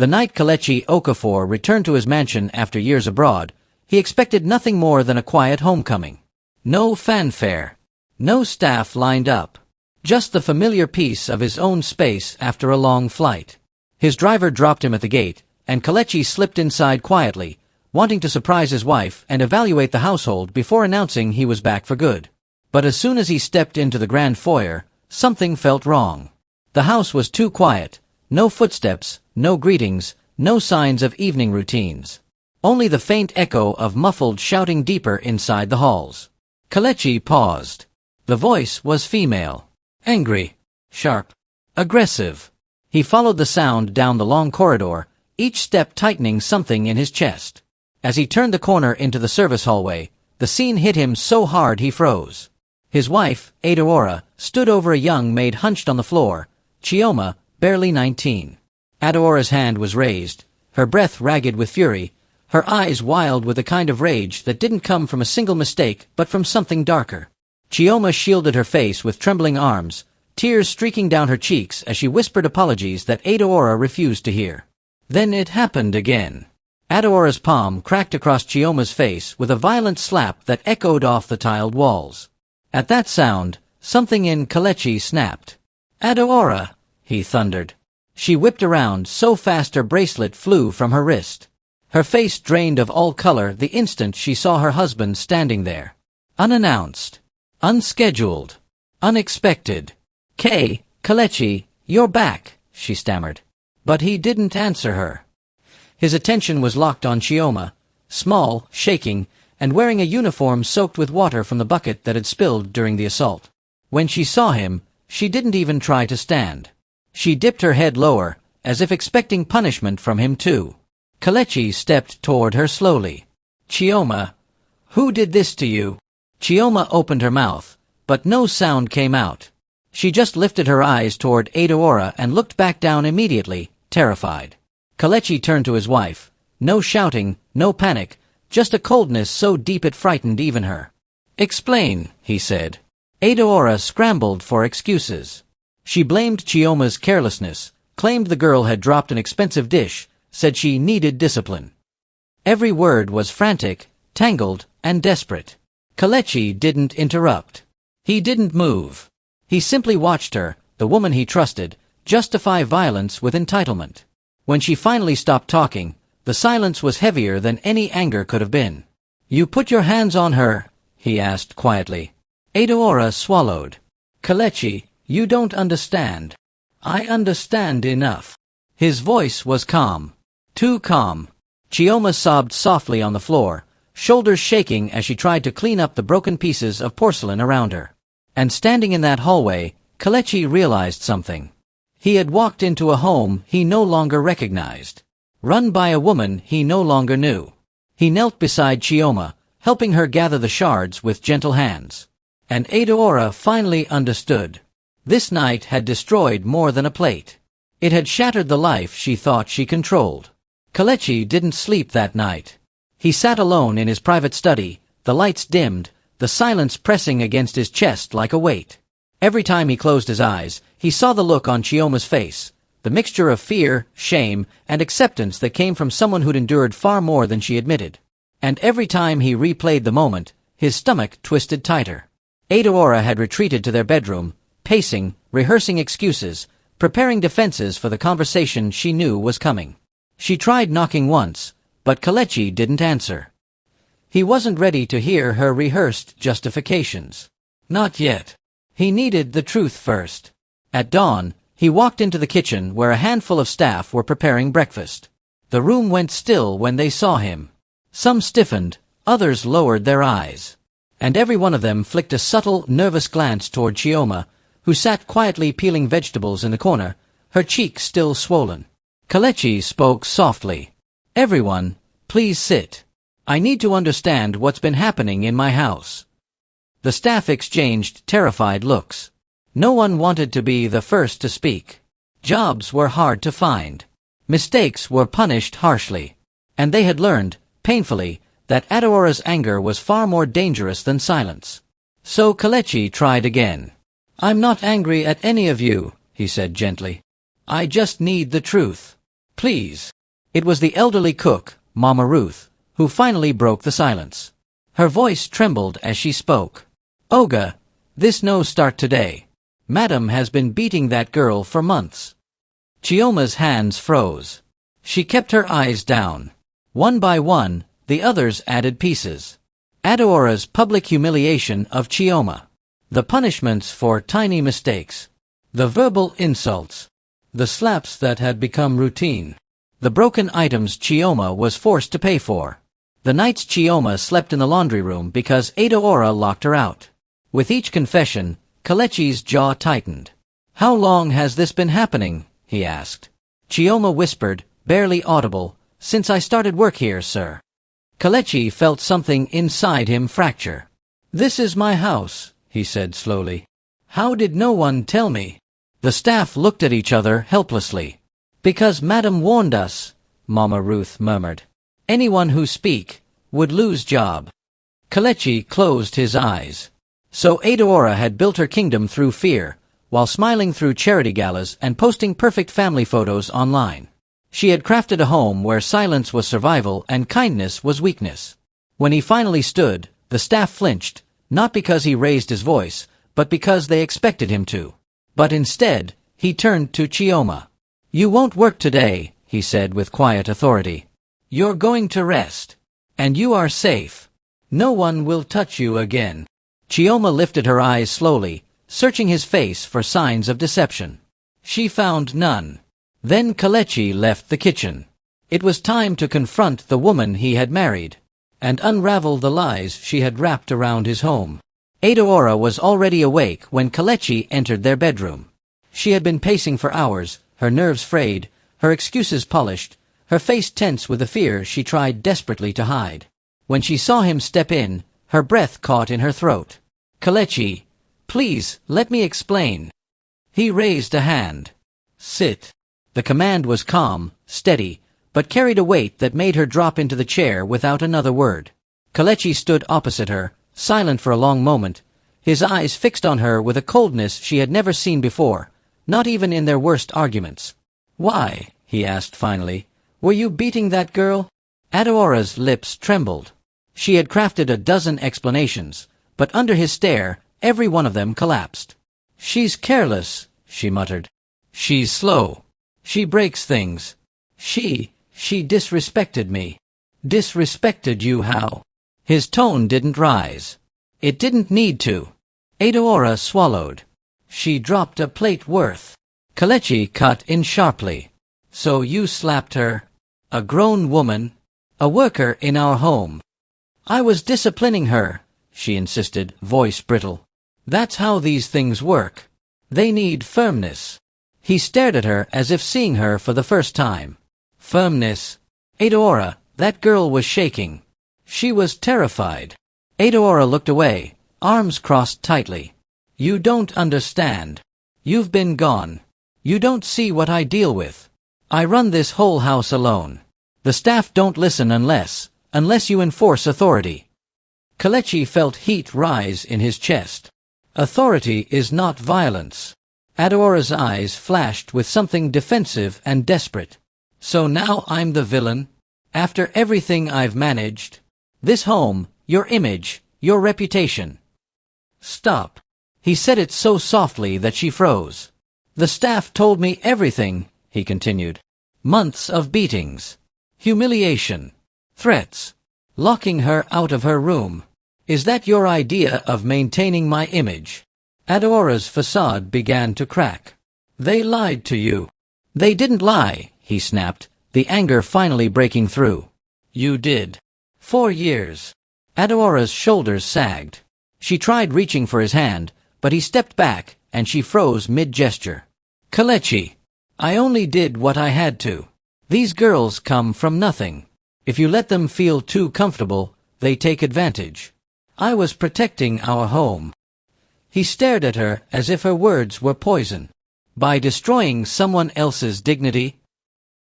The night Kelechi Okafor returned to his mansion after years abroad, he expected nothing more than a quiet homecoming. No fanfare. No staff lined up. Just the familiar peace of his own space after a long flight. His driver dropped him at the gate, and Kelechi slipped inside quietly, wanting to surprise his wife and evaluate the household before announcing he was back for good. But as soon as he stepped into the grand foyer, something felt wrong. The house was too quiet. No footsteps, no greetings, no signs of evening routines. Only the faint echo of muffled shouting deeper inside the halls. Kelechi paused. The voice was female. Angry. Sharp. Aggressive. He followed the sound down the long corridor, each step tightening something in his chest. As he turned the corner into the service hallway, the scene hit him so hard he froze. His wife, Adaora, stood over a young maid hunched on the floor, Chioma, barely 19. Adaora's hand was raised, her breath ragged with fury, her eyes wild with a kind of rage that didn't come from a single mistake but from something darker. Chioma shielded her face with trembling arms, tears streaking down her cheeks as she whispered apologies that Adaora refused to hear. Then it happened again. Adaora's palm cracked across Chioma's face with a violent slap that echoed off the tiled walls. At that sound, something in Kelechi snapped. Adaora! He thundered. She whipped around so fast her bracelet flew from her wrist. Her face drained of all color the instant she saw her husband standing there. Unannounced. Unscheduled. Unexpected. Kelechi, you're back, she stammered. But he didn't answer her. His attention was locked on Chioma, small, shaking, and wearing a uniform soaked with water from the bucket that had spilled during the assault. When she saw him, she didn't even try to stand. She dipped her head lower, as if expecting punishment from him too. Kelechi stepped toward her slowly. Chioma, who did this to you? Chioma opened her mouth, but no sound came out. She just lifted her eyes toward Adaora and looked back down immediately, terrified. Kelechi turned to his wife. No shouting, no panic, just a coldness so deep it frightened even her. Explain, he said. Adaora scrambled for excuses. She blamed Chioma's carelessness, claimed the girl had dropped an expensive dish, said she needed discipline. Every word was frantic, tangled, and desperate. Kelechi didn't interrupt. He didn't move. He simply watched her, the woman he trusted, justify violence with entitlement. When she finally stopped talking, the silence was heavier than any anger could have been. You put your hands on her? He asked quietly. Adaora swallowed. Kelechi, you don't understand. I understand enough. His voice was calm. Too calm. Chioma sobbed softly on the floor, shoulders shaking as she tried to clean up the broken pieces of porcelain around her. And standing in that hallway, Kelechi realized something. He had walked into a home he no longer recognized. Run by a woman he no longer knew. He knelt beside Chioma, helping her gather the shards with gentle hands. And Adaora finally understood. This night had destroyed more than a plate. It had shattered the life she thought she controlled. Kelechi didn't sleep that night. He sat alone in his private study, the lights dimmed, the silence pressing against his chest like a weight. Every time he closed his eyes, he saw the look on Chioma's face, the mixture of fear, shame, and acceptance that came from someone who'd endured far more than she admitted. And every time he replayed the moment, his stomach twisted tighter. Adaora had retreated to their bedroom, pacing, rehearsing excuses, preparing defenses for the conversation she knew was coming. She tried knocking once, but Kelechi didn't answer. He wasn't ready to hear her rehearsed justifications. Not yet. He needed the truth first. At dawn, he walked into the kitchen where a handful of staff were preparing breakfast. The room went still when they saw him. Some stiffened, others lowered their eyes. And every one of them flicked a subtle, nervous glance toward Chioma, who sat quietly peeling vegetables in the corner, her cheeks still swollen. Kelechi spoke softly. Everyone, please sit. I need to understand what's been happening in my house. The staff exchanged terrified looks. No one wanted to be the first to speak. Jobs were hard to find. Mistakes were punished harshly. And they had learned, painfully, that Adaora's anger was far more dangerous than silence. So Kelechi tried again. I'm not angry at any of you, he said gently. I just need the truth. Please. It was the elderly cook, Mama Ruth, who finally broke the silence. Her voice trembled as she spoke. Oga, this no start today. Madam has been beating that girl for months. Chioma's hands froze. She kept her eyes down. One by one, the others added pieces. Adaora's public humiliation of Chioma. The punishments for tiny mistakes. The verbal insults. The slaps that had become routine. The broken items Chioma was forced to pay for. The nights Chioma slept in the laundry room because Adaora locked her out. With each confession, Kelechi's jaw tightened. How long has this been happening? He asked. Chioma whispered, barely audible, since I started work here, sir. Kelechi felt something inside him fracture. This is my house, he said slowly. How did no one tell me? The staff looked at each other helplessly. Because Madam warned us, Mama Ruth murmured. Anyone who speak would lose job. Kelechi closed his eyes. So Adaora had built her kingdom through fear, while smiling through charity galas and posting perfect family photos online. She had crafted a home where silence was survival and kindness was weakness. When he finally stood, the staff flinched, not because he raised his voice, but because they expected him to. But instead, he turned to Chioma. You won't work today, he said with quiet authority. You're going to rest. And you are safe. No one will touch you again. Chioma lifted her eyes slowly, searching his face for signs of deception. She found none. Then Kelechi left the kitchen. It was time to confront the woman he had married, and unravel the lies she had wrapped around his home. Adaora was already awake when Kelechi entered their bedroom. She had been pacing for hours, her nerves frayed, her excuses polished, her face tense with the fear she tried desperately to hide. When she saw him step in, her breath caught in her throat. Kelechi, please, let me explain. He raised a hand. Sit. The command was calm, steady, but carried a weight that made her drop into the chair without another word. Kelechi stood opposite her, silent for a long moment, his eyes fixed on her with a coldness she had never seen before, not even in their worst arguments. Why, he asked finally, were you beating that girl? Adaora's lips trembled. She had crafted a dozen explanations, but under his stare, every one of them collapsed. She's careless, she muttered. She's slow. She breaks things. She disrespected me. Disrespected you how? His tone didn't rise. It didn't need to. Adaora swallowed. She dropped a plate worth. Kelechi cut in sharply. So you slapped her? A grown woman? A worker in our home? I was disciplining her, she insisted, voice brittle. That's how these things work. They need firmness. He stared at her as if seeing her for the first time. Firmness. Adaora, that girl was shaking. She was terrified. Adaora looked away, arms crossed tightly. You don't understand. You've been gone. You don't see what I deal with. I run this whole house alone. The staff don't listen unless you enforce authority. Kelechi felt heat rise in his chest. Authority is not violence. Adaora's eyes flashed with something defensive and desperate. So now I'm the villain? After everything I've managed? This home, your image, your reputation. Stop. He said it so softly that she froze. The staff told me everything, he continued. Months of beatings. Humiliation. Threats. Locking her out of her room. Is that your idea of maintaining my image? Adaora's facade began to crack. They lied to you. They didn't lie, he snapped, the anger finally breaking through. You did. 4 years. Adaora's shoulders sagged. She tried reaching for his hand, but he stepped back, and she froze mid-gesture. Kelechi, I only did what I had to. These girls come from nothing. If you let them feel too comfortable, they take advantage. I was protecting our home. He stared at her as if her words were poison. By destroying someone else's dignity?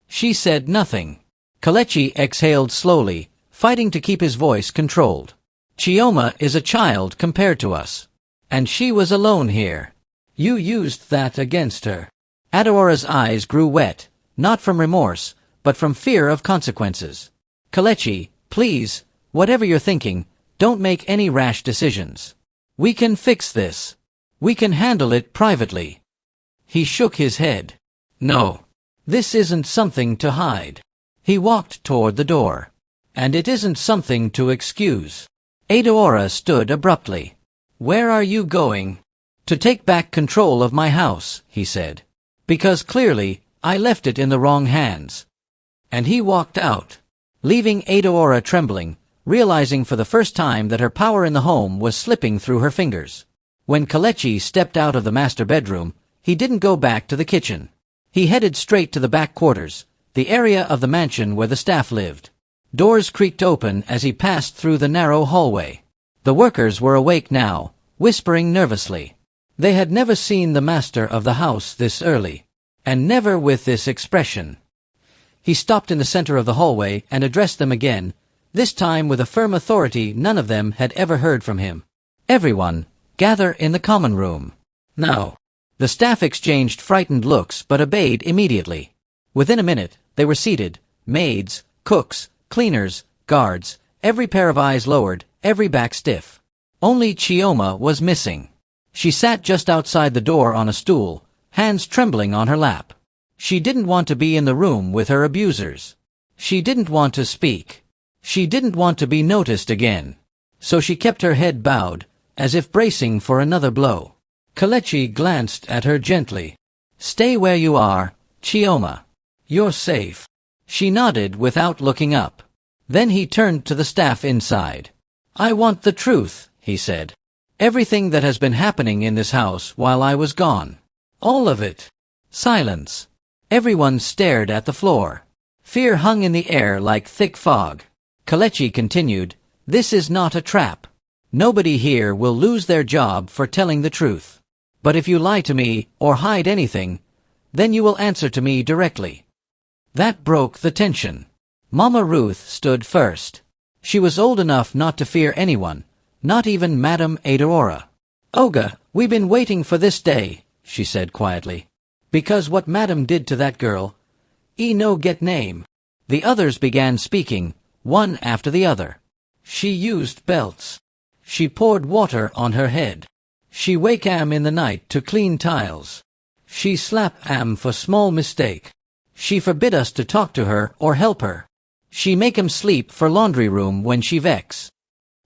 She said nothing. Kelechi exhaled slowly, fighting to keep his voice controlled. Chioma is a child compared to us. And she was alone here. You used that against her. Adaora's eyes grew wet, not from remorse, but from fear of consequences. Kelechi, please, whatever you're thinking, don't make any rash decisions. We can fix this. We can handle it privately. He shook his head. No. This isn't something to hide. He walked toward the door. And it isn't something to excuse. Adaora stood abruptly. Where are you going? To take back control of my house, he said. Because clearly, I left it in the wrong hands. And he walked out, leaving Adaora trembling, realizing for the first time that her power in the home was slipping through her fingers. When Kelechi stepped out of the master bedroom, he didn't go back to the kitchen. He headed straight to the back quarters, the area of the mansion where the staff lived. Doors creaked open as he passed through the narrow hallway. The workers were awake now, whispering nervously. They had never seen the master of the house this early, and never with this expression. He stopped in the center of the hallway and addressed them again, this time with a firm authority none of them had ever heard from him. Everyone, gather in the common room. Now. The staff exchanged frightened looks but obeyed immediately. Within a minute, they were seated, maids, cooks, cleaners, guards, every pair of eyes lowered, every back stiff. Only Chioma was missing. She sat just outside the door on a stool, hands trembling on her lap. She didn't want to be in the room with her abusers. She didn't want to speak. She didn't want to be noticed again. So she kept her head bowed, as if bracing for another blow. Kelechi glanced at her gently. Stay where you are, Chioma. You're safe. She nodded without looking up. Then he turned to the staff inside. I want the truth, he said. Everything that has been happening in this house while I was gone. All of it. Silence. Everyone stared at the floor. Fear hung in the air like thick fog. Kelechi continued, This is not a trap. Nobody here will lose their job for telling the truth. But if you lie to me or hide anything, then you will answer to me directly. That broke the tension. Mama Ruth stood first. She was old enough not to fear anyone, not even Madame Adaora. Oga, we've been waiting for this day, she said quietly. Because what Madame did to that girl, no get name. The others began speaking, one after the other. She used belts. She poured water on her head. She wake Am in the night to clean tiles. She slap Am for small mistake. She forbid us to talk to her or help her. She make him sleep for laundry room when she vex.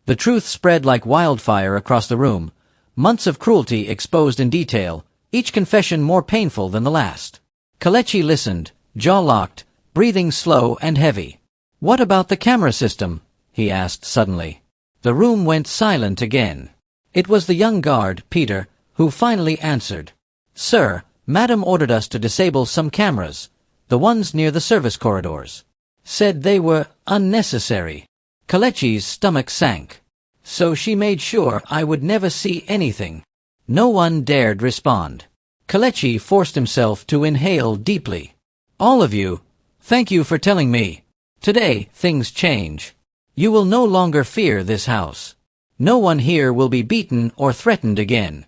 The truth spread like wildfire across the room. Months of cruelty exposed in detail, each confession more painful than the last. Kelechi listened, jaw locked, breathing slow and heavy. What about the camera system? He asked suddenly. The room went silent again. It was the young guard, Peter, who finally answered. Sir, Madam ordered us to disable some cameras, the ones near the service corridors. Said they were unnecessary. Kelechi's stomach sank. So she made sure I would never see anything. No one dared respond. Kelechi forced himself to inhale deeply. All of you, thank you for telling me. Today, things change. You will no longer fear this house. No one here will be beaten or threatened again.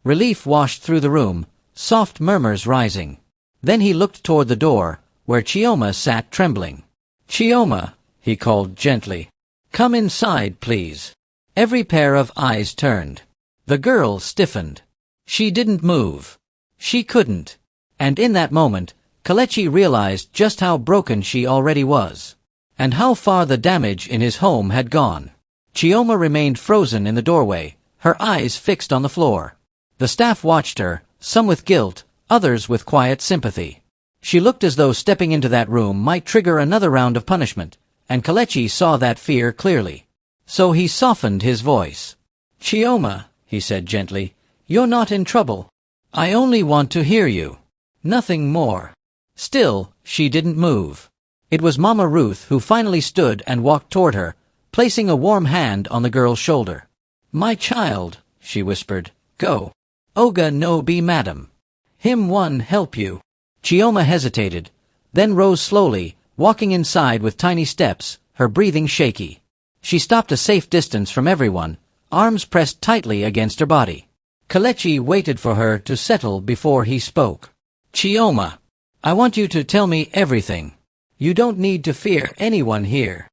Relief washed through the room, soft murmurs rising. Then he looked toward the door, where Chioma sat trembling. Chioma, he called gently. Come inside, please. Every pair of eyes turned. The girl stiffened. She didn't move. She couldn't. And in that moment, Kelechi realized just how broken she already was, and how far the damage in his home had gone. Chioma remained frozen in the doorway, her eyes fixed on the floor. The staff watched her, some with guilt, others with quiet sympathy. She looked as though stepping into that room might trigger another round of punishment, and Kelechi saw that fear clearly. So he softened his voice. Chioma, he said gently, you're not in trouble. I only want to hear you. Nothing more. Still, she didn't move. It was Mama Ruth who finally stood and walked toward her, placing a warm hand on the girl's shoulder. My child, she whispered, go. Oga no be madam. Him one help you. Chioma hesitated, then rose slowly, walking inside with tiny steps, her breathing shaky. She stopped a safe distance from everyone, arms pressed tightly against her body. Kelechi waited for her to settle before he spoke. Chioma, I want you to tell me everything. You don't need to fear anyone here."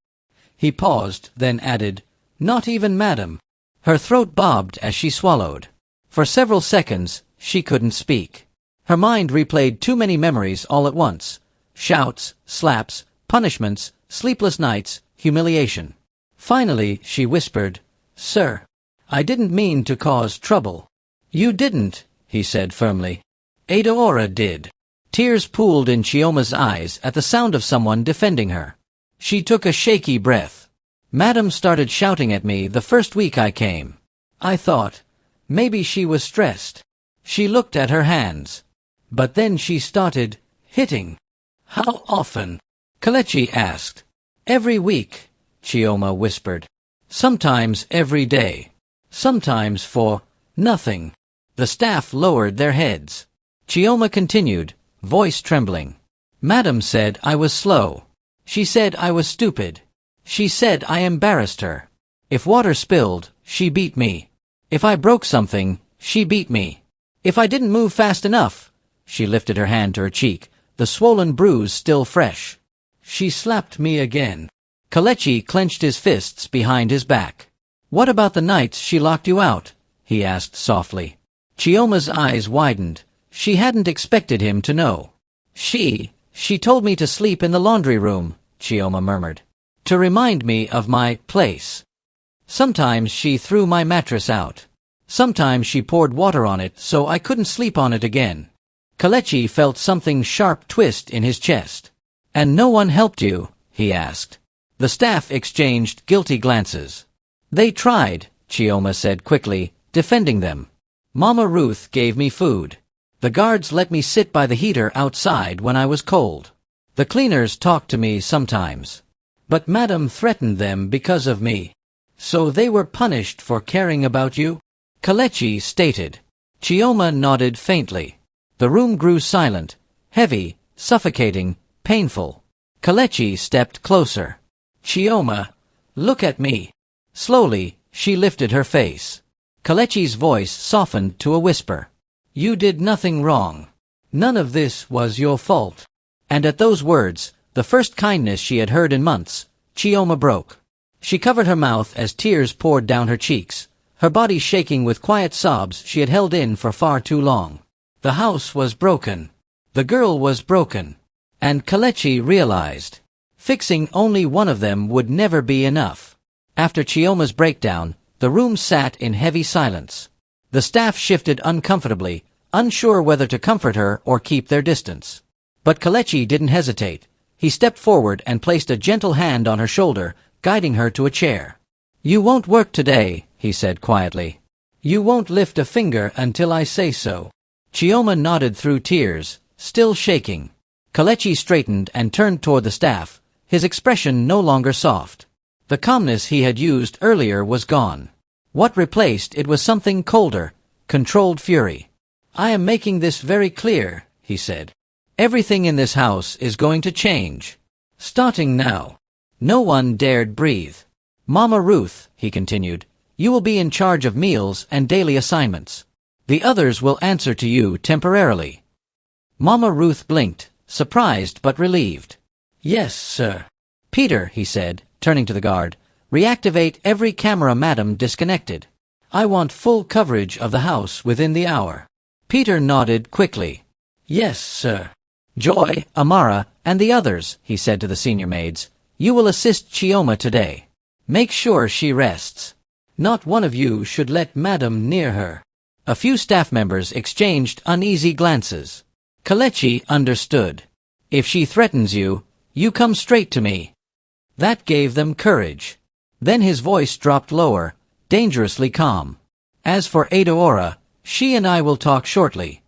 He paused, then added, "Not even Madam." Her throat bobbed as she swallowed. For several seconds, she couldn't speak. Her mind replayed too many memories all at once. Shouts, slaps, punishments, sleepless nights, humiliation. Finally, she whispered, "Sir, I didn't mean to cause trouble." "You didn't," he said firmly. Adaora did. Tears pooled in Chioma's eyes at the sound of someone defending her. She took a shaky breath. "Madam started shouting at me the first week I came. I thought, maybe she was stressed." She looked at her hands. "But then she started hitting." "How often?" Kelechi asked. "Every week," Chioma whispered. "Sometimes every day. Sometimes for nothing." The staff lowered their heads. Chioma continued, voice trembling. "Madam said I was slow. She said I was stupid. She said I embarrassed her. If water spilled, she beat me. If I broke something, she beat me. If I didn't move fast enough," she lifted her hand to her cheek, the swollen bruise still fresh, "she slapped me again." Kelechi clenched his fists behind his back. "What about the nights she locked you out?" he asked softly. Chioma's eyes widened. She hadn't expected him to know. She told me to sleep in the laundry room," Chioma murmured, "to remind me of my place. Sometimes she threw my mattress out. Sometimes she poured water on it so I couldn't sleep on it again." Kelechi felt something sharp twist in his chest. "And no one helped you?" he asked. The staff exchanged guilty glances. "They tried," Chioma said quickly, defending them. "Mama Ruth gave me food. The guards let me sit by the heater outside when I was cold. The cleaners talked to me sometimes. But Madam threatened them because of me. So they were punished for caring about you?" Kelechi stated. Chioma nodded faintly. The room grew silent, heavy, suffocating, painful. Kelechi stepped closer. "Chioma, look at me." Slowly, she lifted her face. Kelechi's voice softened to a whisper. "You did nothing wrong. None of this was your fault." And at those words, the first kindness she had heard in months, Chioma broke. She covered her mouth as tears poured down her cheeks, her body shaking with quiet sobs she had held in for far too long. The house was broken. The girl was broken. And Kelechi realized, fixing only one of them would never be enough. After Chioma's breakdown, the room sat in heavy silence. The staff shifted uncomfortably, unsure whether to comfort her or keep their distance. But Kelechi didn't hesitate. He stepped forward and placed a gentle hand on her shoulder, guiding her to a chair. "You won't work today," he said quietly. "You won't lift a finger until I say so." Chioma nodded through tears, still shaking. Kelechi straightened and turned toward the staff, his expression no longer soft. The calmness he had used earlier was gone. What replaced it was something colder, controlled fury. "I am making this very clear," he said. "Everything in this house is going to change. Starting now." No one dared breathe. "Mama Ruth," he continued, "you will be in charge of meals and daily assignments. The others will answer to you temporarily." Mama Ruth blinked, surprised but relieved. "Yes, sir." "Peter," he said, turning to the guard, "reactivate every camera Madam disconnected. I want full coverage of the house within the hour." Peter nodded quickly. "Yes, sir." "Joy, Amara, and the others," he said to the senior maids, "you will assist Chioma today. Make sure she rests. Not one of you should let Madam near her." A few staff members exchanged uneasy glances. Kelechi understood. "If she threatens you, you come straight to me." That gave them courage. Then his voice dropped lower, dangerously calm. "As for Adaora, she and I will talk shortly."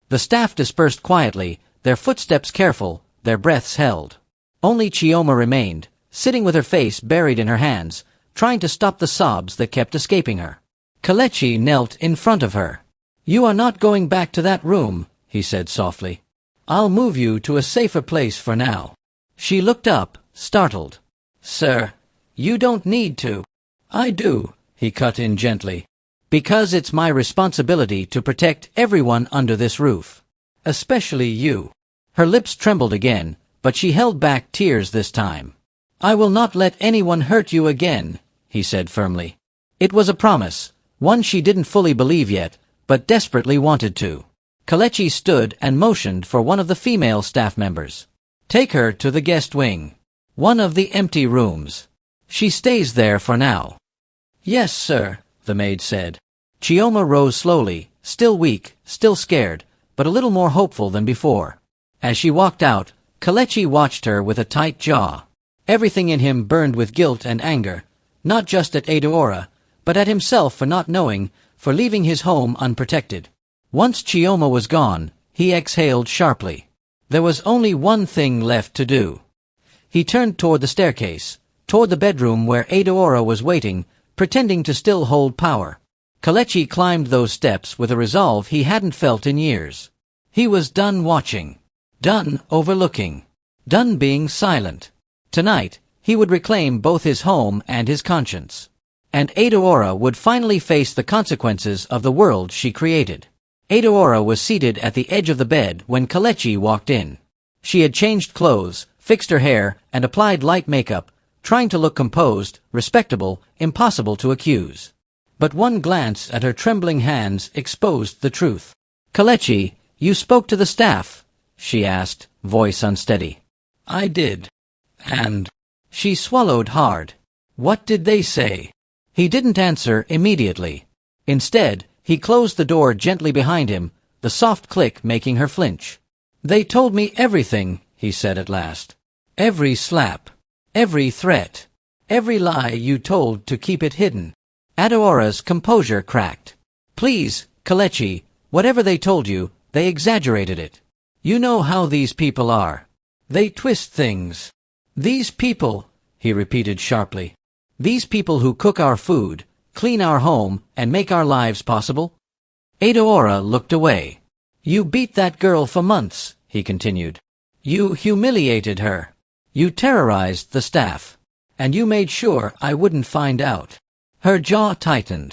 The staff dispersed quietly, their footsteps careful, their breaths held. Only Chioma remained, sitting with her face buried in her hands, trying to stop the sobs that kept escaping her. Kelechi knelt in front of her. "You are not going back to that room," he said softly. "I'll move you to a safer place for now." She looked up, startled. "Sir, you don't need to." "I do," he cut in gently. "Because it's my responsibility to protect everyone under this roof. Especially you." Her lips trembled again, but she held back tears this time. "I will not let anyone hurt you again," he said firmly. It was a promise, one she didn't fully believe yet, but desperately wanted to. Kelechi stood and motioned for one of the female staff members. "Take her to the guest wing. One of the empty rooms. She stays there for now." "Yes, sir," the maid said. Chioma rose slowly, still weak, still scared, but a little more hopeful than before. As she walked out, Kelechi watched her with a tight jaw. Everything in him burned with guilt and anger, not just at Adaora, but at himself for not knowing, for leaving his home unprotected. Once Chioma was gone, he exhaled sharply. There was only one thing left to do. He turned toward the staircase, toward the bedroom where Adaora was waiting, pretending to still hold power. Kelechi climbed those steps with a resolve he hadn't felt in years. He was done watching, done overlooking, done being silent. Tonight, he would reclaim both his home and his conscience. And Adaora would finally face the consequences of the world she created. Adaora was seated at the edge of the bed when Kelechi walked in. She had changed clothes, fixed her hair, and applied light makeup, trying to look composed, respectable, impossible to accuse. But one glance at her trembling hands exposed the truth. "Kelechi, you spoke to the staff?" she asked, voice unsteady. "I did. And..." She swallowed hard. "What did they say?" He didn't answer immediately. Instead, he closed the door gently behind him, the soft click making her flinch. "They told me everything," he said at last. "Every slap. Every threat. Every lie you told to keep it hidden." Adaora's composure cracked. "Please, Kelechi, whatever they told you, they exaggerated it. You know how these people are. They twist things." "These people," he repeated sharply. "These people who cook our food, clean our home, and make our lives possible?" Adaora looked away. "You beat that girl for months," he continued. "You humiliated her. You terrorized the staff. And you made sure I wouldn't find out." Her jaw tightened.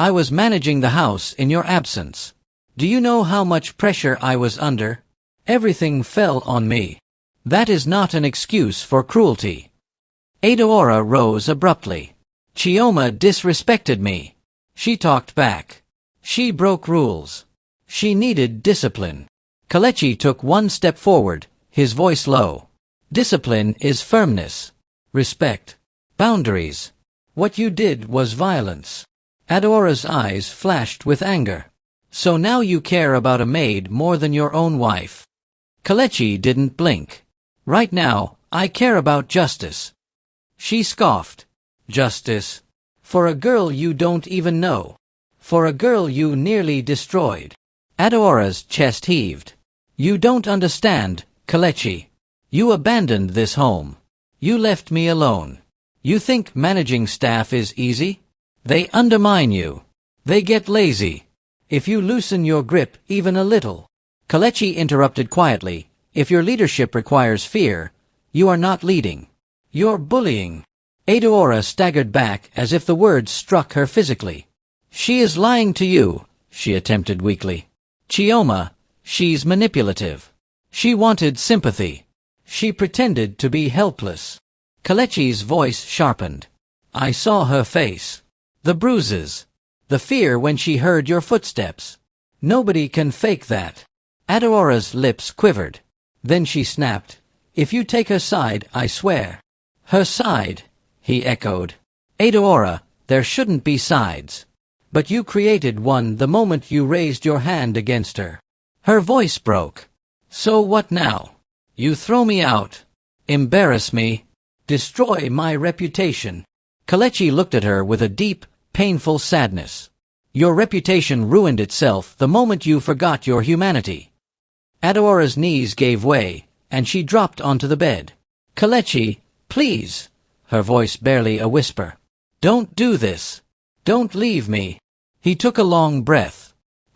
"I was managing the house in your absence. Do you know how much pressure I was under? Everything fell on me. That is not an excuse for cruelty." Adaora rose abruptly. "Chioma disrespected me. She talked back. She broke rules. She needed discipline." Kelechi took one step forward, his voice low. "Discipline is firmness. Respect. Boundaries. What you did was violence." Adaora's eyes flashed with anger. "So now you care about a maid more than your own wife?" Kelechi didn't blink. "Right now, I care about justice." She scoffed. "Justice? For a girl you don't even know. For a girl you nearly destroyed." Adaora's chest heaved. "You don't understand, Kelechi. You abandoned this home. You left me alone. You think managing staff is easy? They undermine you. They get lazy. If you loosen your grip even a little..." Kelechi interrupted quietly. "If your leadership requires fear, you are not leading. You're bullying." Adaora staggered back as if the words struck her physically. "She is lying to you," she attempted weakly. "Chioma, she's manipulative. She wanted sympathy. She pretended to be helpless." Kelechi's voice sharpened. "I saw her face. The bruises. The fear when she heard your footsteps. Nobody can fake that." Adaora's lips quivered. Then she snapped. "If you take her side, I swear." "Her side," he echoed. "Adaora, there shouldn't be sides. But you created one the moment you raised your hand against her." Her voice broke. "So what now? You throw me out. Embarrass me. Destroy my reputation." Kelechi looked at her with a deep, painful sadness. "Your reputation ruined itself the moment you forgot your humanity." Adaora's knees gave way, and she dropped onto the bed. "Kelechi, please," her voice barely a whisper. "Don't do this. Don't leave me." He took a long breath.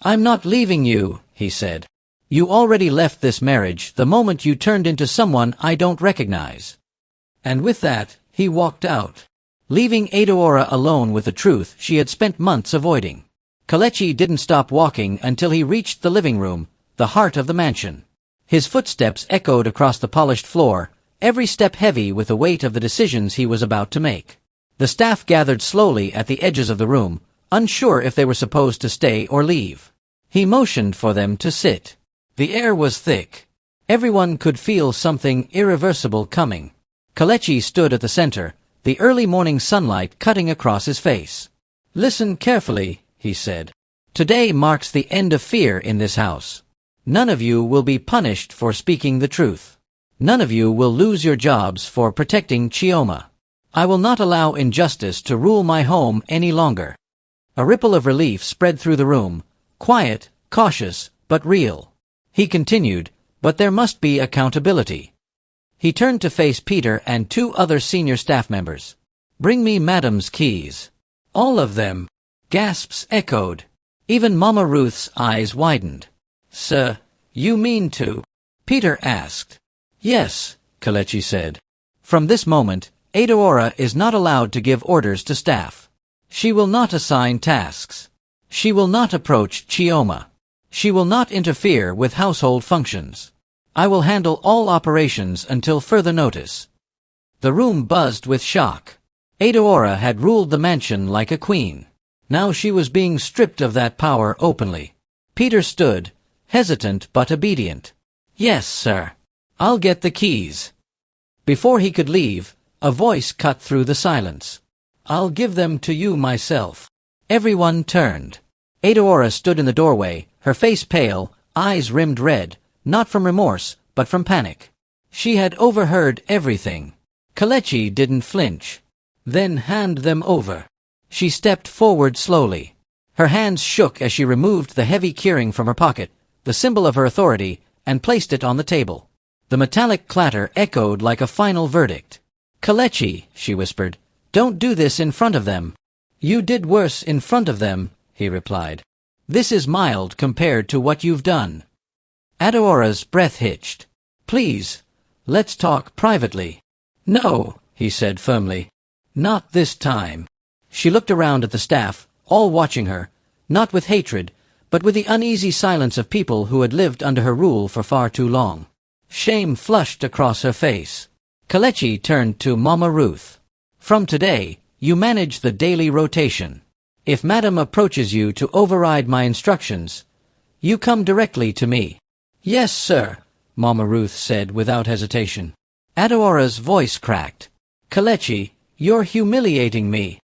"I'm not leaving you," he said. "You already left this marriage the moment you turned into someone I don't recognize." And with that, he walked out, leaving Adaora alone with the truth she had spent months avoiding. Kelechi didn't stop walking until he reached the living room, the heart of the mansion. His footsteps echoed across the polished floor, every step heavy with the weight of the decisions he was about to make. The staff gathered slowly at the edges of the room, unsure if they were supposed to stay or leave. He motioned for them to sit. The air was thick. Everyone could feel something irreversible coming. Kelechi stood at the center, the early morning sunlight cutting across his face. "Listen carefully," he said. "Today marks the end of fear in this house. None of you will be punished for speaking the truth. None of you will lose your jobs for protecting Chioma. I will not allow injustice to rule my home any longer." A ripple of relief spread through the room, quiet, cautious, but real. He continued, "But there must be accountability." He turned to face Peter and two other senior staff members. "Bring me Madam's keys." "All of them." Gasps echoed. Even Mama Ruth's eyes widened. "Sir, you mean to?" Peter asked. "Yes," Kelechi said. "From this moment, Adaora is not allowed to give orders to staff. She will not assign tasks. She will not approach Chioma. She will not interfere with household functions. I will handle all operations until further notice." The room buzzed with shock. Adaora had ruled the mansion like a queen. Now she was being stripped of that power openly. Peter stood, hesitant but obedient. "Yes, sir. I'll get the keys." Before he could leave, a voice cut through the silence. "I'll give them to you myself." Everyone turned. Adaora stood in the doorway, her face pale, eyes rimmed red, not from remorse, but from panic. She had overheard everything. Kelechi didn't flinch. "Then hand them over." She stepped forward slowly. Her hands shook as she removed the heavy keyring from her pocket, the symbol of her authority, and placed it on the table. The metallic clatter echoed like a final verdict. "Kelechi," she whispered, "don't do this in front of them." "You did worse in front of them," he replied. "This is mild compared to what you've done." Adaora's breath hitched. "Please, let's talk privately." "No," he said firmly. "Not this time." She looked around at the staff, all watching her, not with hatred, but with the uneasy silence of people who had lived under her rule for far too long. Shame flushed across her face. Kelechi turned to Mama Ruth. "From today, you manage the daily rotation. If Madam approaches you to override my instructions, you come directly to me." "Yes, sir," Mama Ruth said without hesitation. Adaora's voice cracked. "Kelechi, you're humiliating me."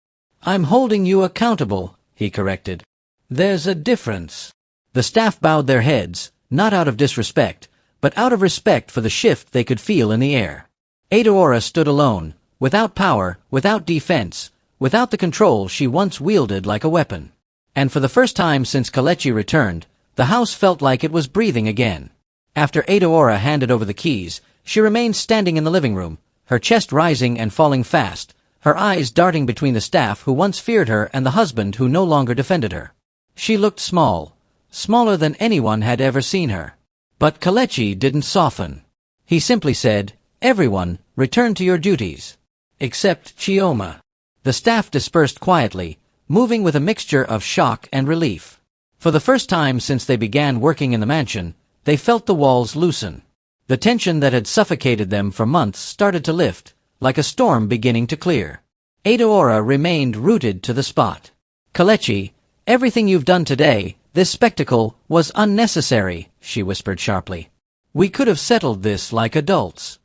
"I'm holding you accountable," he corrected. "There's a difference." The staff bowed their heads, not out of disrespect, but out of respect for the shift they could feel in the air. Adaora stood alone, without power, without defense, without the control she once wielded like a weapon. And for the first time since Kelechi returned, the house felt like it was breathing again. After Adaora handed over the keys, she remained standing in the living room, her chest rising and falling fast, her eyes darting between the staff who once feared her and the husband who no longer defended her. She looked small, smaller than anyone had ever seen her. But Kelechi didn't soften. He simply said, "Everyone, return to your duties. Except Chioma." The staff dispersed quietly, moving with a mixture of shock and relief. For the first time since they began working in the mansion, they felt the walls loosen. The tension that had suffocated them for months started to lift, like a storm beginning to clear. Adaora remained rooted to the spot. "Kelechi, everything you've done today, this spectacle, was unnecessary," she whispered sharply. "We could have settled this like adults."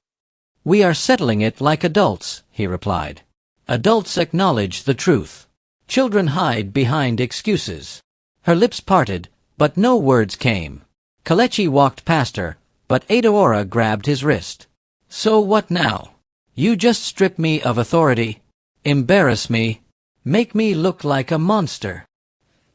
"We are settling it like adults," he replied. "Adults acknowledge the truth. Children hide behind excuses." Her lips parted, but no words came. Kelechi walked past her, but Adaora grabbed his wrist. "So what now? You just strip me of authority, embarrass me, make me look like a monster."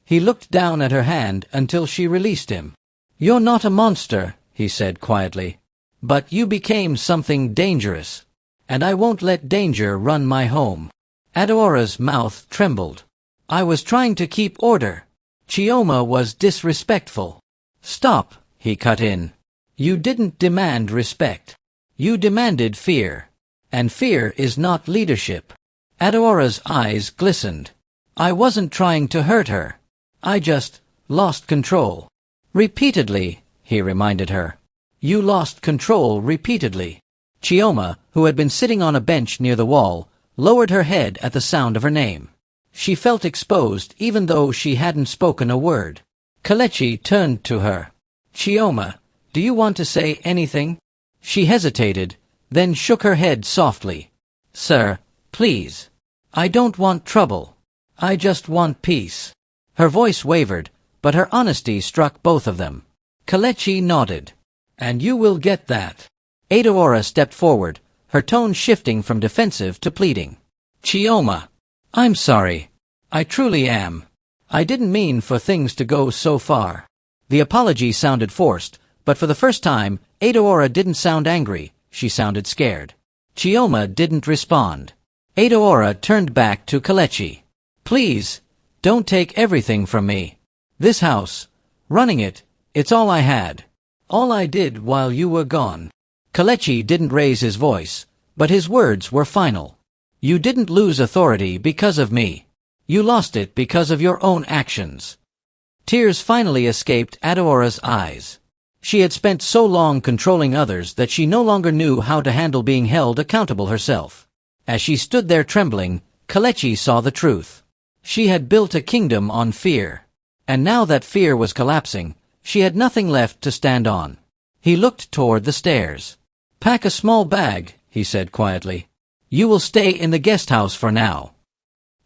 He looked down at her hand until she released him. "You're not a monster," he said quietly, "but you became something dangerous, and I won't let danger run my home." Adaora's mouth trembled. "I was trying to keep order. Chioma was disrespectful." "Stop," he cut in. "You didn't demand respect. You demanded fear. And fear is not leadership." Adaora's eyes glistened. "I wasn't trying to hurt her. I just lost control." "Repeatedly," he reminded her. You lost control repeatedly. Chioma, who had been sitting on a bench near the wall, lowered her head at the sound of her name. She felt exposed even though she hadn't spoken a word. Kelechi turned to her. Chioma, do you want to say anything? She hesitated, then shook her head softly. Sir, please. I don't want trouble. I just want peace. Her voice wavered, but her honesty struck both of them. Kelechi nodded. And you will get that. Adaora stepped forward, her tone shifting from defensive to pleading. Chioma, I'm sorry. I truly am. I didn't mean for things to go so far. The apology sounded forced, but for the first time, Adaora didn't sound angry, she sounded scared. Chioma didn't respond. Adaora turned back to Kelechi. Please, don't take everything from me. This house, running it, it's all I had. All I did while you were gone. Kelechi didn't raise his voice, but his words were final. You didn't lose authority because of me. You lost it because of your own actions. Tears finally escaped Adaora's eyes. She had spent so long controlling others that she no longer knew how to handle being held accountable herself. As she stood there trembling, Kelechi saw the truth. She had built a kingdom on fear. And now that fear was collapsing, she had nothing left to stand on. He looked toward the stairs. Pack a small bag, he said quietly. You will stay in the guest house for now.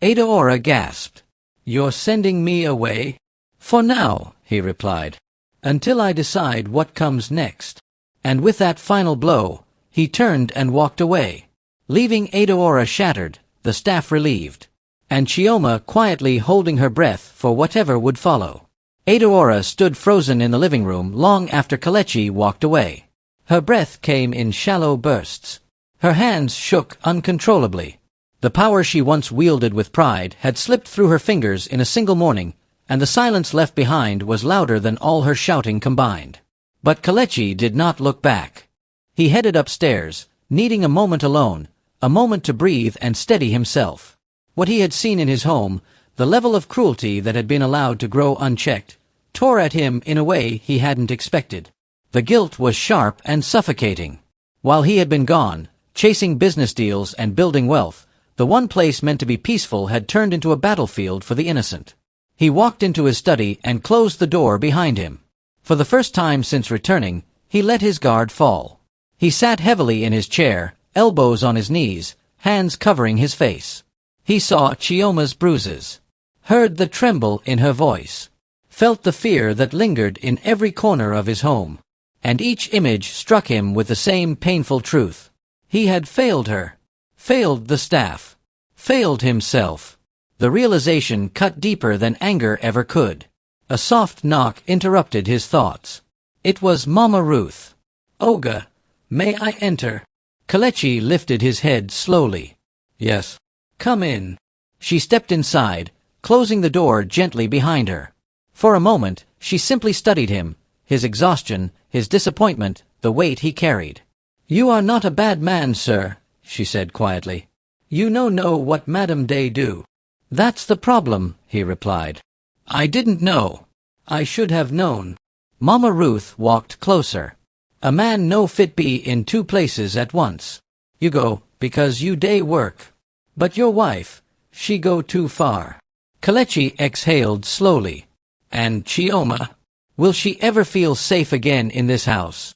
Adaora gasped. You're sending me away? For now, he replied. Until I decide what comes next. And with that final blow, he turned and walked away, leaving Adaora shattered, the staff relieved, and Chioma quietly holding her breath for whatever would follow. Adaora stood frozen in the living room long after Kelechi walked away. Her breath came in shallow bursts. Her hands shook uncontrollably. The power she once wielded with pride had slipped through her fingers in a single morning, and the silence left behind was louder than all her shouting combined. But Kelechi did not look back. He headed upstairs, needing a moment alone, a moment to breathe and steady himself. What he had seen in his home, the level of cruelty that had been allowed to grow unchecked, tore at him in a way he hadn't expected. The guilt was sharp and suffocating. While he had been gone, chasing business deals and building wealth, the one place meant to be peaceful had turned into a battlefield for the innocent. He walked into his study and closed the door behind him. For the first time since returning, he let his guard fall. He sat heavily in his chair, elbows on his knees, hands covering his face. He saw Chioma's bruises, heard the tremble in her voice, felt the fear that lingered in every corner of his home, and each image struck him with the same painful truth. He had failed her, failed the staff, failed himself. The realization cut deeper than anger ever could. A soft knock interrupted his thoughts. It was Mama Ruth. Oga, may I enter? Kelechi lifted his head slowly. Yes. Come in. She stepped inside, closing the door gently behind her. For a moment, she simply studied him, his exhaustion, his disappointment, the weight he carried. You are not a bad man, sir, she said quietly. You know what Madame Day do. That's the problem, he replied. I didn't know. I should have known. Mama Ruth walked closer. A man no fit be in two places at once. You go, because you day work. But your wife, she go too far. Kelechi exhaled slowly. And Chioma, will she ever feel safe again in this house?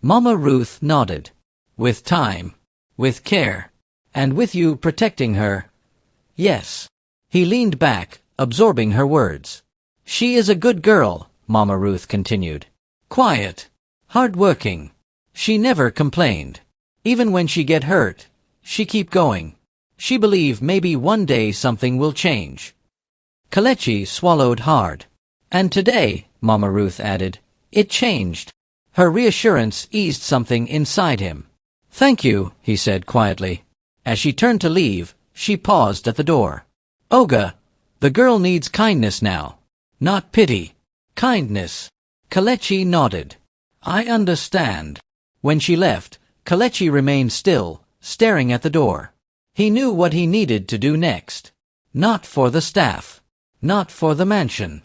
Mama Ruth nodded. With time, with care, and with you protecting her. Yes. He leaned back, absorbing her words. She is a good girl, Mama Ruth continued. Quiet, hard-working. She never complained. Even when she get hurt, she keep going. She believe maybe one day something will change. Kelechi swallowed hard. And today, Mama Ruth added, it changed. Her reassurance eased something inside him. Thank you, he said quietly. As she turned to leave, she paused at the door. Oga, the girl needs kindness now. Not pity. Kindness. Kelechi nodded. I understand. When she left, Kelechi remained still, staring at the door. He knew what he needed to do next. Not for the staff. Not for the mansion.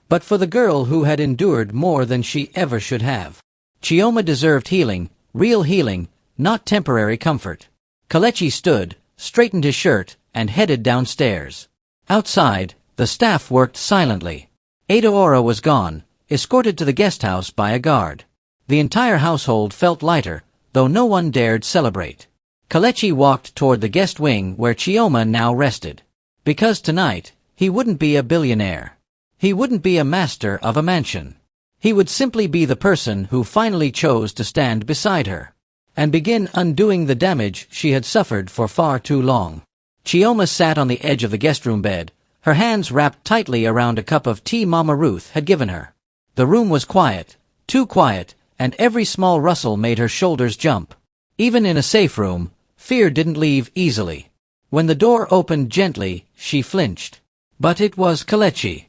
But for the girl who had endured more than she ever should have. Chioma deserved healing, real healing, not temporary comfort. Kelechi stood, straightened his shirt, and headed downstairs. Outside, the staff worked silently. Adaora was gone, escorted to the guest house by a guard. The entire household felt lighter, though no one dared celebrate. Kelechi walked toward the guest wing where Chioma now rested. Because tonight, he wouldn't be a billionaire. He wouldn't be a master of a mansion. He would simply be the person who finally chose to stand beside her and begin undoing the damage she had suffered for far too long. Chioma sat on the edge of the guest room bed, her hands wrapped tightly around a cup of tea Mama Ruth had given her. The room was quiet, too quiet, and every small rustle made her shoulders jump. Even in a safe room, fear didn't leave easily. When the door opened gently, she flinched. But it was Kelechi.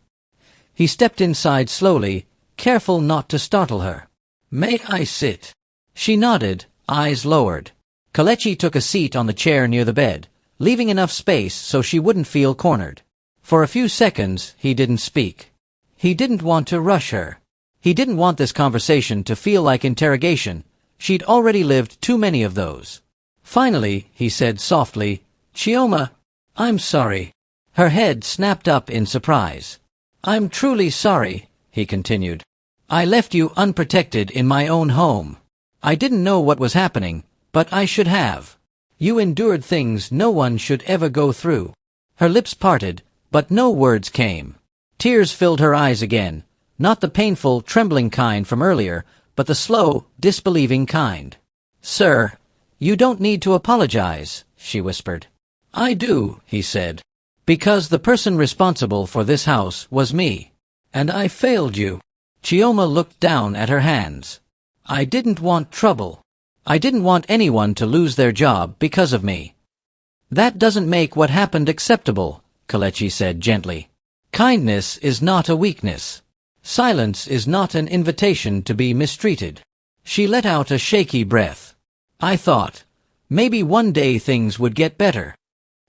He stepped inside slowly, careful not to startle her. "May I sit?" She nodded, eyes lowered. Kelechi took a seat on the chair near the bed, leaving enough space so she wouldn't feel cornered. For a few seconds, he didn't speak. He didn't want to rush her. He didn't want this conversation to feel like interrogation. She'd already lived too many of those. Finally, he said softly, "Chioma, I'm sorry." Her head snapped up in surprise. "I'm truly sorry," he continued. "I left you unprotected in my own home. I didn't know what was happening, but I should have. You endured things no one should ever go through." Her lips parted, but no words came. Tears filled her eyes again, not the painful, trembling kind from earlier, but the slow, disbelieving kind. "Sir, you don't need to apologize," she whispered. "I do," he said. "Because the person responsible for this house was me. And I failed you." Chioma looked down at her hands. "I didn't want trouble. I didn't want anyone to lose their job because of me." "That doesn't make what happened acceptable," Kelechi said gently. "Kindness is not a weakness. Silence is not an invitation to be mistreated." She let out a shaky breath. "I thought, maybe one day things would get better."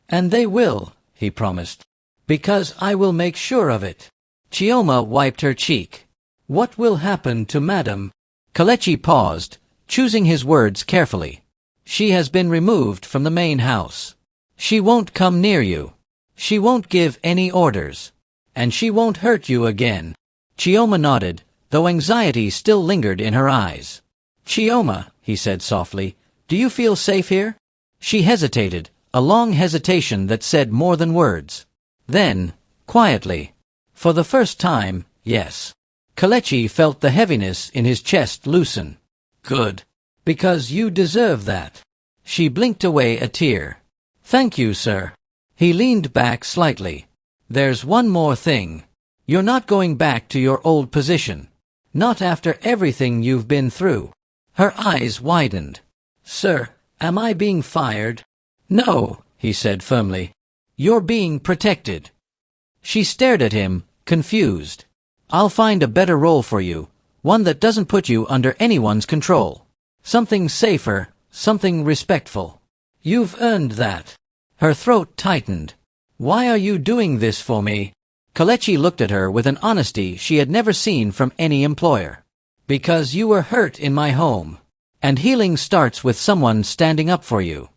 "And they will," he promised. "Because I will make sure of it." Chioma wiped her cheek. "What will happen to Madam?" Kelechi paused, choosing his words carefully. "She has been removed from the main house. She won't come near you. She won't give any orders. And she won't hurt you again." Chioma nodded, though anxiety still lingered in her eyes. "Chioma," he said softly, "do you feel safe here?" She hesitated, a long hesitation that said more than words. Then, quietly, "For the first time, yes." Kelechi felt the heaviness in his chest loosen. "Good. Because you deserve that." She blinked away a tear. "Thank you, sir." He leaned back slightly. "There's one more thing. You're not going back to your old position. Not after everything you've been through." Her eyes widened. "Sir, am I being fired?" "No," he said firmly. "You're being protected." She stared at him, confused. "I'll find a better role for you, one that doesn't put you under anyone's control. Something safer, something respectful. You've earned that." Her throat tightened. "Why are you doing this for me?" Kelechi looked at her with an honesty she had never seen from any employer. "Because you were hurt in my home. And healing starts with someone standing up for you."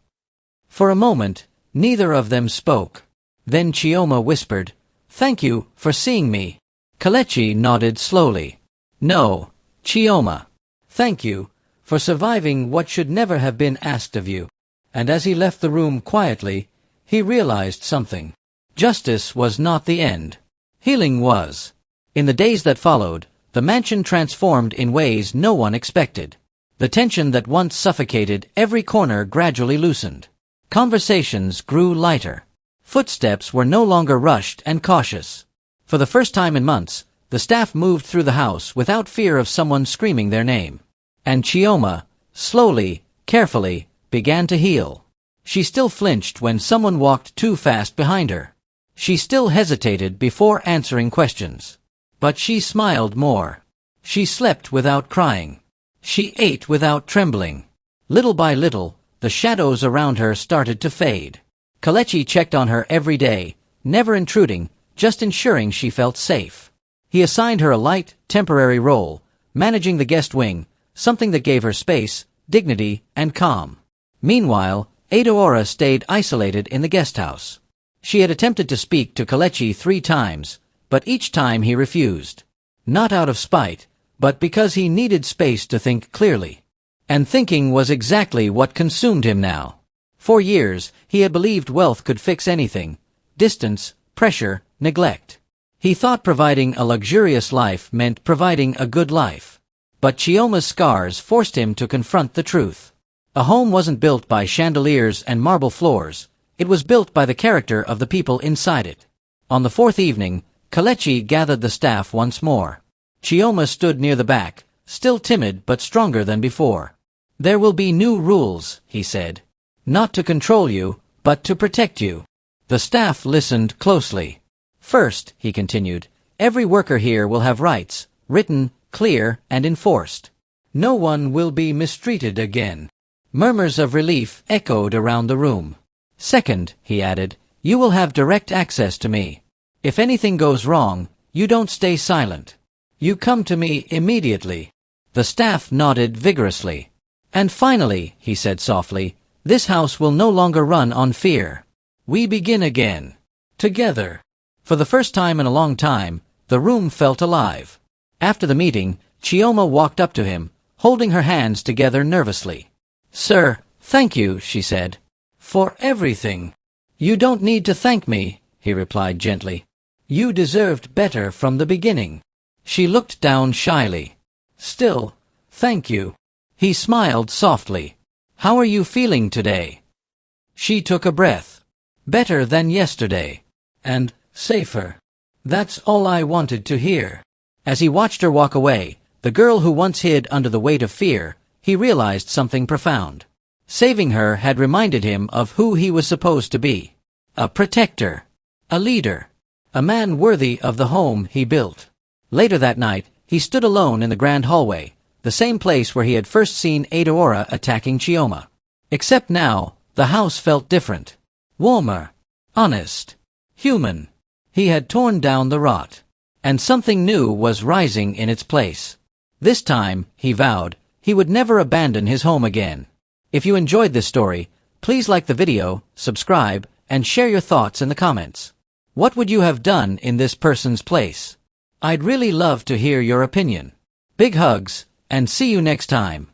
For a moment, neither of them spoke. Then Chioma whispered, "Thank you for seeing me." Kelechi nodded slowly. "No, Chioma. Thank you for surviving what should never have been asked of you." And as he left the room quietly, he realized something. Justice was not the end. Healing was. In the days that followed, the mansion transformed in ways no one expected. The tension that once suffocated every corner gradually loosened. Conversations grew lighter. Footsteps were no longer rushed and cautious. For the first time in months, the staff moved through the house without fear of someone screaming their name. And Chioma, slowly, carefully, began to heal. She still flinched when someone walked too fast behind her. She still hesitated before answering questions. But she smiled more. She slept without crying. She ate without trembling. Little by little, the shadows around her started to fade. Kelechi checked on her every day, never intruding, just ensuring she felt safe. He assigned her a light, temporary role, managing the guest wing, something that gave her space, dignity, and calm. Meanwhile, Adaora stayed isolated in the guest house. She had attempted to speak to Kelechi 3 times, but each time he refused. Not out of spite, but because he needed space to think clearly. And thinking was exactly what consumed him now. For years, he had believed wealth could fix anything: distance, pressure, neglect. He thought providing a luxurious life meant providing a good life. But Chioma's scars forced him to confront the truth. A home wasn't built by chandeliers and marble floors. It was built by the character of the people inside it. On the 4th evening, Kelechi gathered the staff once more. Chioma stood near the back, still timid but stronger than before. "There will be new rules," he said. "Not to control you, but to protect you." The staff listened closely. "First," he continued, "every worker here will have rights, written, clear, and enforced. No one will be mistreated again." Murmurs of relief echoed around the room. "Second," he added, "you will have direct access to me. If anything goes wrong, you don't stay silent. You come to me immediately." The staff nodded vigorously. "And finally," he said softly, "this house will no longer run on fear. We begin again. Together." For the first time in a long time, the room felt alive. After the meeting, Chioma walked up to him, holding her hands together nervously. "Sir, thank you," she said, "for everything." "You don't need to thank me," he replied gently. "You deserved better from the beginning." She looked down shyly. "Still, thank you." He smiled softly. "How are you feeling today?" She took a breath. "Better than yesterday. And safer." "That's all I wanted to hear." As he watched her walk away, the girl who once hid under the weight of fear, he realized something profound. Saving her had reminded him of who he was supposed to be. A protector. A leader. A man worthy of the home he built. Later that night, he stood alone in the grand hallway, the same place where he had first seen Adaora attacking Chioma. Except now, the house felt different. Warmer. Honest. Human. He had torn down the rot. And something new was rising in its place. This time, he vowed, he would never abandon his home again. If you enjoyed this story, please like the video, subscribe, and share your thoughts in the comments. What would you have done in this person's place? I'd really love to hear your opinion. Big hugs, and see you next time.